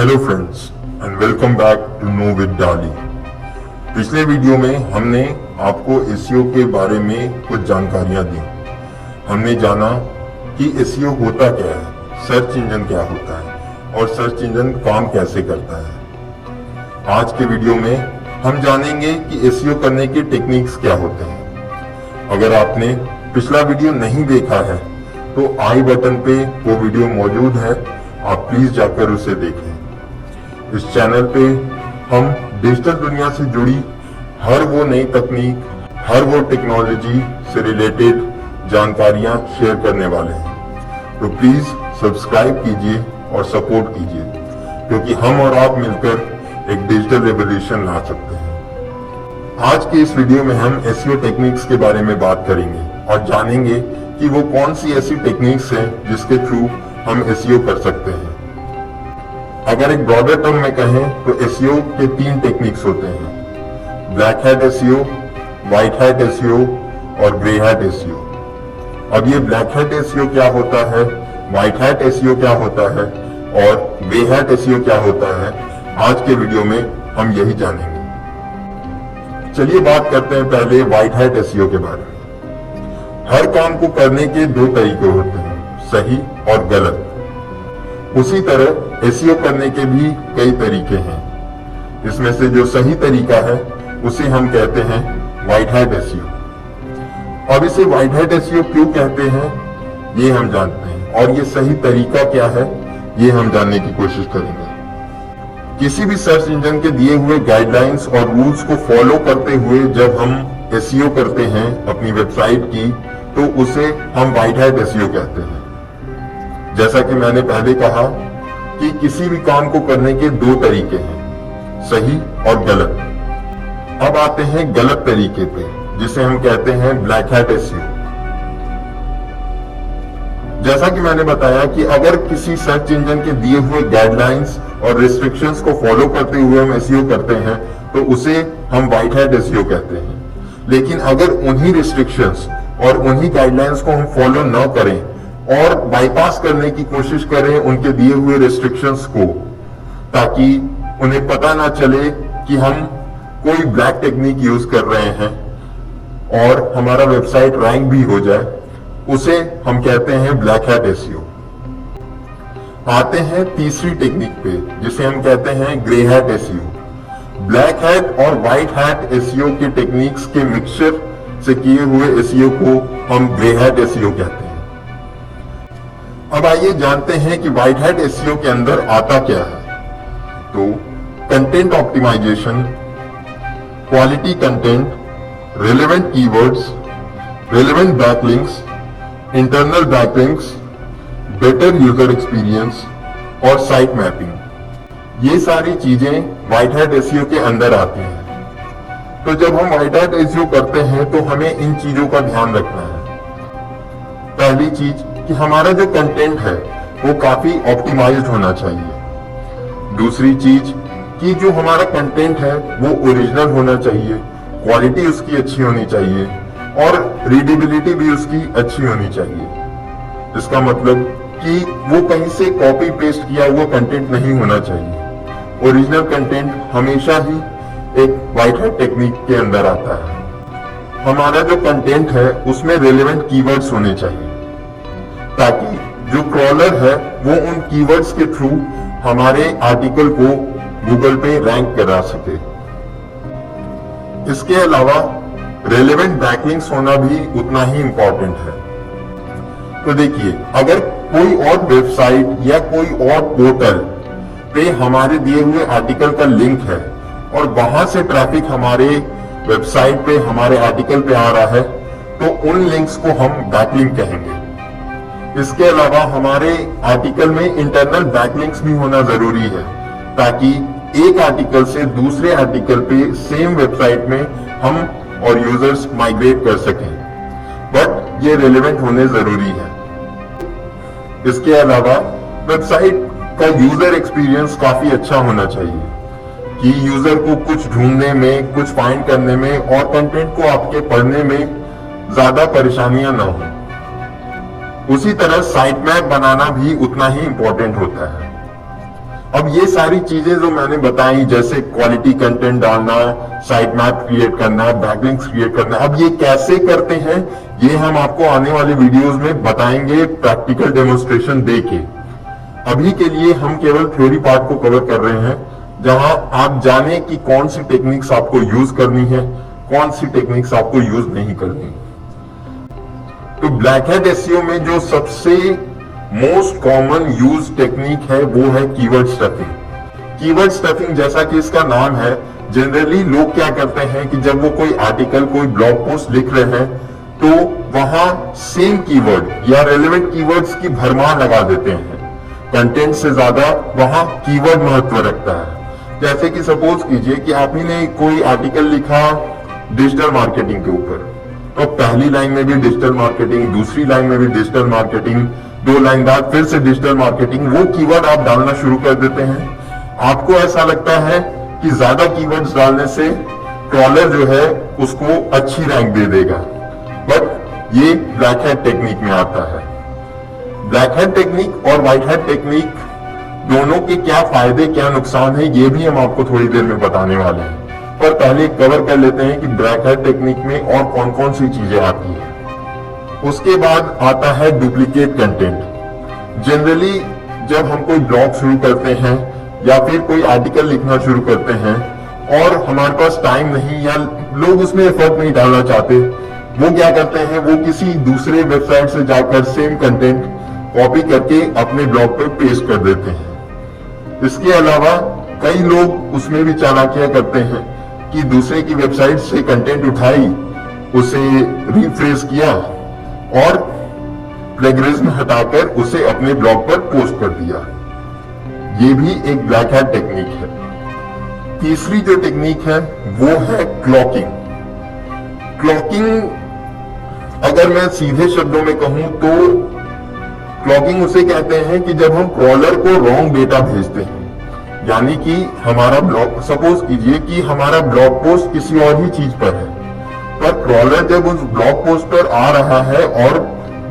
Hello friends and welcome back to know with Dali. पिछले video में हमने आपको एसईओ के बारे में कुछ जानकारियां दी। हमने जाना कि एसईओ होता क्या है, सर्च इंजन क्या होता है और सर्च इंजन काम कैसे करता है। आज के वीडियो में हम जानेंगे कि एसईओ करने के टेक्निक्स क्या होते हैं। अगर आपने पिछला वीडियो नहीं देखा है तो आई बटन पे वो वीडियो मौजूद है, आप प्लीज जाकर उसे देखें। इस चैनल पे हम डिजिटल दुनिया से जुड़ी हर वो नई तकनीक, हर वो टेक्नोलॉजी से रिलेटेड जानकारियां शेयर करने वाले हैं। तो प्लीज सब्सक्राइब कीजिए और सपोर्ट कीजिए, क्योंकि हम और आप मिलकर एक डिजिटल रेवोल्यूशन ला सकते हैं। आज के इस वीडियो में हम एसईओ टेक्निक्स के बारे में बात करेंगे और जानेंगे कि वो कौन सी ऐसी टेक्निक्स हैं जिसके थ्रू हम एसईओ कर सकते हैं। अगर एक ब्रॉडर टर्म में कहें तो एसईओ के 3 टेक्निक्स होते हैं: black hat SEO, white hat SEO और ग्रे हैट एसईओ। अब ये ब्लैक हैट एसईओ क्या होता है, व्हाइट हैट एसईओ क्या होता है और ग्रे हैट एसईओ क्या होता है, आज के वीडियो में हम यही जानेंगे। चलिए बात करते हैं पहले व्हाइट हैट एसईओ के बारे में। हर काम को करने के 2 तरीके होते हैं, सही और गलत। उसी तरह एसईओ करने के भी कई तरीके हैं। इसमें से जो सही तरीका है उसे हम कहते हैं व्हाइट हैट एसईओ। अब इसे व्हाइट हैट एसईओ क्यों कहते हैं ये हम जानते हैं, और ये सही तरीका क्या है ये हम जानने की कोशिश करेंगे। किसी भी सर्च इंजन के दिए हुए गाइडलाइंस और रूल्स को फॉलो करते हुए जब हम एसईओ करते हैं अपनी वेबसाइट की, तो उसे हम व्हाइट हैट एसईओ कहते हैं। जैसा कि मैंने पहले कहा कि किसी भी काम को करने के 2 तरीके हैं, सही और गलत। अब आते हैं गलत तरीके पे, जिसे हम कहते हैं ब्लैक हैट एसईओ। जैसा कि मैंने बताया कि अगर किसी सर्च इंजन के दिए हुए गाइडलाइंस और रिस्ट्रिक्शंस को फॉलो करते हुए हम एसईओ करते हैं तो उसे हम व्हाइट हैट एसईओ कहते हैं। लेकिन अगर उन्हीं रिस्ट्रिक्शंस और उन्हीं गाइडलाइंस को हम फॉलो न करें और बाईपास करने की कोशिश करें उनके दिए हुए रिस्ट्रिक्शंस को, ताकि उन्हें पता ना चले कि हम कोई ब्लैक टेक्निक यूज कर रहे हैं और हमारा वेबसाइट रैंक भी हो जाए, उसे हम कहते हैं ब्लैक हैट एसईओ। आते हैं तीसरी टेक्निक पे, जिसे हम कहते हैं grey hat SEO. Black hat और व्हाइट हैट एसईओ के टेक्निक्स के मिक्सचर से किए हुए एसईओ को हम ग्रे हैट एसईओ कहते हैं। अब आइए जानते हैं कि व्हाइट हैट एसईओ के अंदर आता क्या है। तो content optimisation, quality content, relevant keywords, relevant backlinks, internal backlinks, better user experience और साइट मैपिंग, ये सारी चीजें व्हाइट हैट एसईओ के अंदर आती हैं। तो जब हम व्हाइट हैट एसईओ करते हैं तो हमें इन चीजों का ध्यान रखना है। पहली चीज कि हमारा जो कंटेंट है वो काफी ऑप्टिमाइज्ड होना चाहिए। दूसरी चीज कि जो हमारा कंटेंट है वो ओरिजिनल होना चाहिए, क्वालिटी उसकी अच्छी होनी चाहिए और रीडेबिलिटी भी उसकी अच्छी होनी चाहिए। इसका मतलब कि वो कहीं से कॉपी पेस्ट किया हुआ कंटेंट नहीं होना चाहिए। ओरिजिनल कंटेंट हमेशा ही एक व्हाइट हैट टेक्निक के अंदर आता है। हमारा जो कंटेंट है उसमें रेलेवेंट कीवर्ड्स होने चाहिए, ताकि जो क्रॉलर है वो उन कीवर्ड्स के थ्रू हमारे आर्टिकल को गूगल पे रैंक करा सके। इसके अलावा रेलेवेंट बैकलिंक्स होना भी उतना ही इंपॉर्टेंट है। तो देखिए, अगर कोई और वेबसाइट या कोई और पोर्टल पे हमारे दिए हुए आर्टिकल का लिंक है और वहां से ट्रैफिक हमारे वेबसाइट पे, हमारे आर्टिकल पे आ रहा है, तो उन लिंक्स को हम बैकलिंक कहेंगे। इसके अलावा हमारे आर्टिकल में इंटरनल बैकलिंक्स भी होना जरूरी है, ताकि एक आर्टिकल से दूसरे आर्टिकल पे सेम वेबसाइट में हम और यूजर्स माइग्रेट कर सकें, बट ये रेलेवेंट होने जरूरी है। इसके अलावा वेबसाइट का यूजर एक्सपीरियंस काफी अच्छा होना चाहिए, कि यूजर को कुछ ढूंढने में, कुछ फाइंड करने में और कंटेंट को आपके पढ़ने में ज्यादा परेशानियां ना हो। उसी तरह साइट मैप बनाना भी उतना ही इंपॉर्टेंट होता है। अब ये सारी चीजें जो मैंने बताई, जैसे क्वालिटी कंटेंट डालना, साइट मैप क्रिएट करना, बैकलिंक्स क्रिएट करना, अब ये कैसे करते हैं ये हम आपको आने वाले वीडियोस में बताएंगे प्रैक्टिकल डेमोन्स्ट्रेशन देके। अभी के लिए हम केवल थ्योरी पार्ट को कवर कर रहे हैं, जहां आप जाने कि कौन सी टेक्निक्स आपको यूज करनी है, कौन सी टेक्निक्स आपको यूज नहीं करनी। तो ब्लैक हैट एसईओ में जो सबसे मोस्ट कॉमन यूज टेक्निक है वो है कीवर्ड स्टफिंग। कीवर्ड स्टफिंग जैसा कि इसका नाम है, जनरली लोग क्या करते हैं कि जब वो कोई आर्टिकल, कोई ब्लॉग पोस्ट लिख रहे हैं तो वहां सेम कीवर्ड या रेलेवेंट कीवर्ड्स की भरमार लगा देते हैं। कंटेंट से ज्यादा वहां कीवर्ड महत्व रखता है। जैसे कि सपोज कीजिए कि आपने ने कोई आर्टिकल लिखा डिजिटल मार्केटिंग के ऊपर, तो पहली लाइन में भी डिजिटल मार्केटिंग, दूसरी लाइन में भी डिजिटल मार्केटिंग, 2 लाइन बाद फिर से डिजिटल मार्केटिंग, वो कीवर्ड आप डालना शुरू कर देते हैं। आपको ऐसा लगता है कि ज्यादा कीवर्ड्स डालने से क्रॉलर जो है उसको अच्छी रैंक दे देगा, बट ये ब्लैक हैट टेक्निक में आता है। ब्लैक हैट टेक्निक और व्हाइट हैट टेक्निक दोनों के क्या फायदे क्या नुकसान है ये भी हम आपको थोड़ी देर में बताने वाले हैं, पर पहले कवर कर लेते हैं कि ब्लैक हैट टेक्निक में और कौन कौन सी चीजें आती हैं। उसके बाद आता है डुप्लीकेट कंटेंट। जनरली जब हम कोई ब्लॉग शुरू करते हैं या फिर कोई आर्टिकल लिखना शुरू करते हैं और हमारे पास टाइम नहीं या लोग उसमें एफर्ट नहीं डालना चाहते, वो क्या करते हैं, वो किसी दूसरे वेबसाइट से जाकर सेम कंटेंट कॉपी करके अपने ब्लॉग पर पेस्ट कर देते हैं। इसके अलावा कई लोग उसमें भी चालाकियां करते हैं कि दूसरे की वेबसाइट से कंटेंट उठाई, उसे रीफ्रेश किया और प्लेगरिज्म हटाकर उसे अपने ब्लॉग पर पोस्ट कर दिया। ये भी एक ब्लैक हैट टेक्निक है। तीसरी जो टेक्निक है वो है क्लॉकिंग। क्लॉकिंग अगर मैं सीधे शब्दों में कहूं तो क्लॉकिंग उसे कहते हैं कि जब हम क्रॉलर को रॉन्ग डेटा भेजते हैं, यानी कि हमारा ब्लॉग, सपोज कीजिए कि हमारा ब्लॉग पोस्ट किसी और ही चीज पर है, पर क्रॉलर जब उस ब्लॉग पोस्ट पर आ रहा है और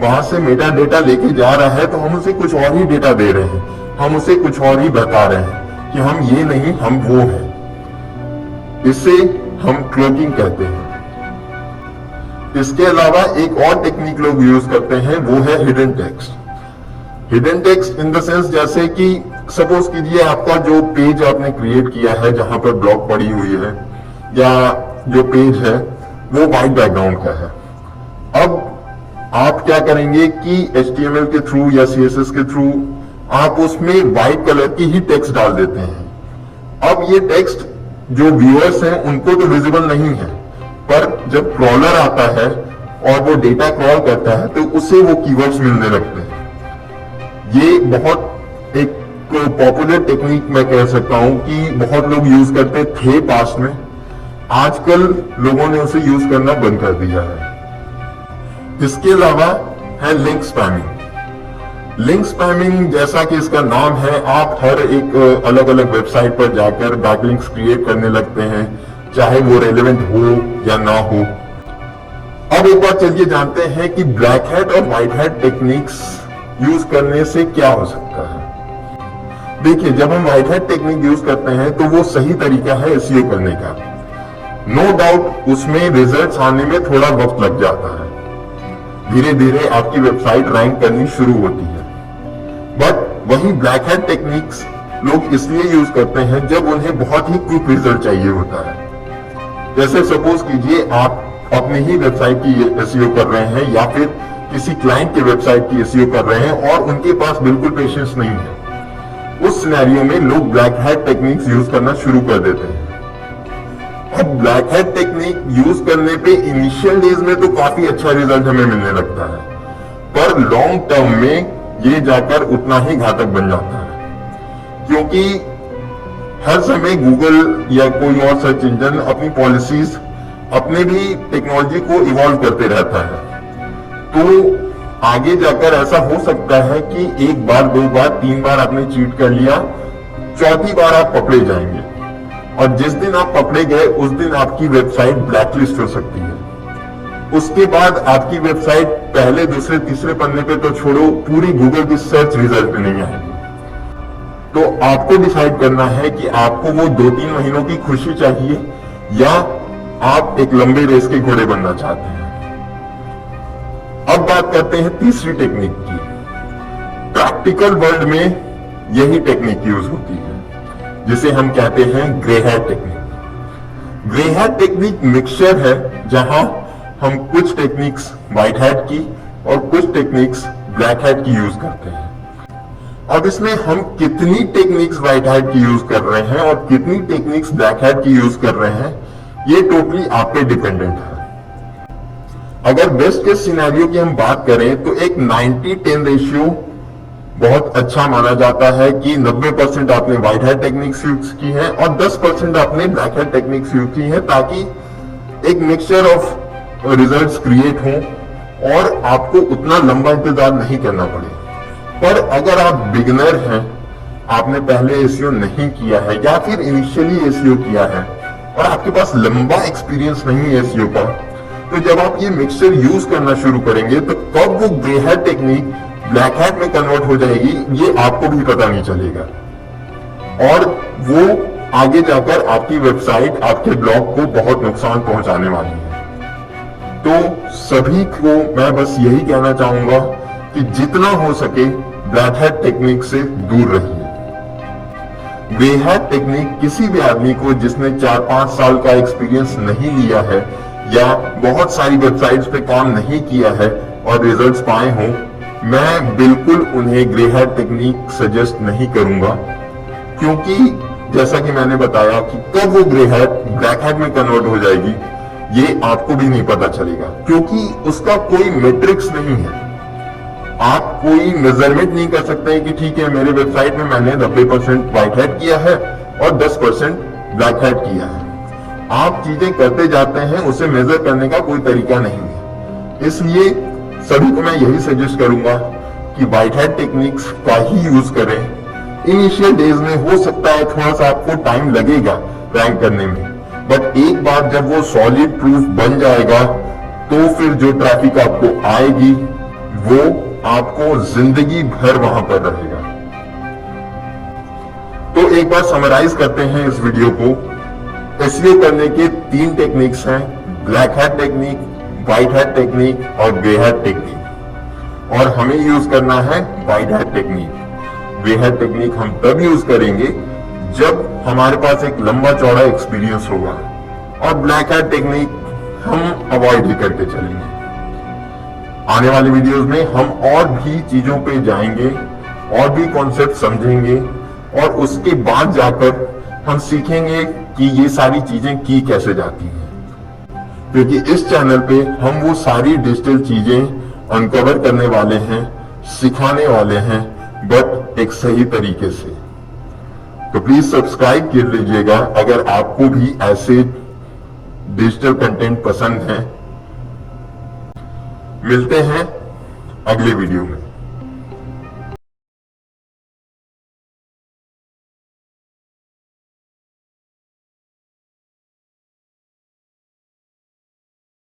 वहां से मेटा डेटा लेके जा रहा है तो हम उसे कुछ और ही डेटा दे रहे हैं, हम उसे कुछ और ही बता रहे हैं कि हम ये नहीं हम वो हैं। इसे हम क्लॉकिंग कहते हैं। इसके अलावा एक और टेक्निक लोग यूज करते हैं, वो है hidden text. Hidden text in the sense जैसे कि सपोज कीजिए आपका जो पेज आपने क्रिएट किया है जहां पर ब्लॉग पड़ी हुई है या जो पेज है वो व्हाइट बैकग्राउंड का है। अब आप क्या करेंगे कि HTML के थ्रू या CSS के थ्रू आप उसमें व्हाइट कलर की ही टेक्स्ट डाल देते हैं। अब ये टेक्स्ट जो व्यूअर्स हैं उनको तो विजिबल नहीं है, पर जब क्रॉलर आता है और वो डेटा क्रॉल करता है तो उसे वो कीवर्ड्स मिलने लगते हैं। ये बहुत एक पॉपुलर टेक्निक मैं कह सकता हूं कि बहुत लोग यूज करते थे पास्ट में, आजकल लोगों ने उसे यूज करना बंद कर दिया है। इसके अलावा है लिंक स्पैमिंग। लिंक स्पैमिंग जैसा कि इसका नाम है, आप हर एक अलग अलग वेबसाइट पर जाकर बैकलिंक्स क्रिएट करने लगते हैं, चाहे वो रेलेवेंट हो या ना हो। अब एक बार चलिए जानते हैं कि ब्लैक हैट और व्हाइट हैट टेक्निक्स यूज करने से क्या हो सकता है। देखिए, जब हम व्हाइट हैट टेक्निक यूज करते हैं तो वो सही तरीका है एसईओ करने का। नो डाउट उसमें रिजल्ट्स आने में थोड़ा वक्त लग जाता है, धीरे धीरे आपकी वेबसाइट रैंक करनी शुरू होती है। बट वही ब्लैक हैट टेक्निक्स लोग इसलिए यूज करते हैं जब उन्हें बहुत ही क्विक रिजल्ट चाहिए होता है। जैसे सपोज कीजिए आप अपनी ही वेबसाइट की एसईओ कर रहे हैं या फिर किसी क्लाइंट की वेबसाइट की एसईओ कर रहे हैं और उनके पास बिल्कुल पेशेंस नहीं है। उस सिनेरियो में लोग ब्लैक हैट टेक्निक्स यूज करना शुरू कर देते हैं। अब ब्लैक हैट टेक्निक यूज करने पे इनिशियल डेज में तो काफी अच्छा रिजल्ट हमें मिलने लगता है, पर लॉन्ग टर्म में ये जाकर उतना ही घातक बन जाता है, क्योंकि हर समय गूगल या कोई और सर्च इंजन अपनी पॉलिसीज, अपने भी टेक्नोलॉजी को इवॉल्व करते रहता है। तो आगे जाकर ऐसा हो सकता है कि एक बार, दो बार, 3 बार आपने चीट कर लिया, चौथी बार आप पकड़े जाएंगे और जिस दिन आप पकड़े गए उस दिन आपकी वेबसाइट ब्लैकलिस्ट हो सकती है। उसके बाद आपकी वेबसाइट पहले, दूसरे, तीसरे पन्ने पे तो छोड़ो, पूरी गूगल की सर्च रिजल्ट में नहीं आएगी। तो आपको डिसाइड करना है कि आपको वो 2-3 महीनों की खुशी चाहिए या आप एक लंबे रेस के घोड़े बनना चाहते हैं। अब बात करते हैं तीसरी टेक्निक की। प्रैक्टिकल वर्ल्ड में यही टेक्निक यूज होती है जिसे हम कहते हैं grey hair technique. Grey hair technique mixture है जहां हम कुछ टेक्निक्स व्हाइट हेड की और कुछ टेक्निक्स ब्लैक हेड की यूज करते हैं। अब इसमें हम कितनी टेक्निक्स व्हाइट हेड की यूज कर रहे हैं और कितनी टेक्निक्स ब्लैक हेड की यूज कर रहे हैं, ये टोटली आप पे डिपेंडेंट है। अगर बेस्ट केस सिनेरियो की हम बात करें तो एक 90-10 रेशियो बहुत अच्छा माना जाता है कि 90% आपने व्हाइट हेड टेक्निक्स यूज की है और 10% आपने ब्लैक हेड टेक्निक्स यूज की है, ताकि एक मिक्सचर ऑफ रिजल्ट्स क्रिएट हो और आपको उतना लंबा इंतजार नहीं करना पड़े। पर अगर आप बिगिनर हैं, आपने पहले एसईओ नहीं किया है या फिर इनिशियली एसईओ किया है और आपके पास लंबा एक्सपीरियंस नहीं है एसईओ का, तो जब आप ये मिक्सचर यूज करना शुरू करेंगे तो कब वो grey head technique black head में कन्वर्ट हो जाएगी ये आपको भी पता नहीं चलेगा और वो आगे जाकर आपकी वेबसाइट, आपके ब्लॉग को बहुत नुकसान पहुंचाने वाली है। तो सभी को मैं बस यही कहना चाहूंगा कि जितना हो सके ब्लैक हेड टेक्निक से दूर रहिए। ग्रे हेड टेक्निक किसी भी आदमी को जिसने 4-5 साल का एक्सपीरियंस नहीं लिया है या बहुत सारी वेबसाइट्स पे काम नहीं किया है और रिजल्ट्स पाए हों, मैं बिल्कुल उन्हें ग्रे हेड टेक्निक सजेस्ट नहीं करूंगा, क्योंकि जैसा कि मैंने बताया कि कब वो ग्रे हेड ब्लैक हेड में कन्वर्ट हो जाएगी ये आपको भी नहीं पता चलेगा, क्योंकि उसका कोई मैट्रिक्स नहीं है। आप कोई मेजरमेंट नहीं कर सकते कि ठीक है मेरे वेबसाइट में मैंने 90% व्हाइट हेड किया है और 10% ब्लैक हेड किया है। आप चीजें करते जाते हैं, उसे मेजर करने का कोई तरीका नहीं है। इसलिए सभी को मैं यही सजेस्ट करूंगा कि व्हाइट हेड टेक्निक्स का ही यूज करें। इनिशियल डेज में हो सकता है थोड़ा सा आपको टाइम लगेगा रैंक करने में, बट एक बार जब वो सॉलिड प्रूफ बन जाएगा तो फिर जो ट्रैफिक आपको आएगी वो आपको जिंदगी भर वहां पर रहेगा। तो एक बार समराइज करते हैं इस वीडियो को। एसईओ करने के 3 टेक्निक्स हैं, black head technique, white head technique और ग्रे हेड टेक्निक, और हमें यूज करना है white head technique. Grey head technique हम तब यूज करेंगे जब हमारे पास एक लंबा चौड़ा एक्सपीरियंस होगा, और ब्लैक हेड टेक्निक हम अवॉइड ही करके चलेंगे। आने वाले वीडियोस में हम और भी चीजों पे जाएंगे और भी कॉन्सेप्ट समझेंगे और उसके बाद जाकर हम सीखेंगे कि ये सारी चीजें की कैसे जाती हैं, क्योंकि इस चैनल पे हम वो सारी डिजिटल चीजें अनकवर करने वाले हैं, सिखाने वाले हैं, बट एक सही तरीके से। तो प्लीज सब्सक्राइब कर लीजिएगा अगर आपको भी ऐसे डिजिटल कंटेंट पसंद है। मिलते हैं अगले वीडियो में।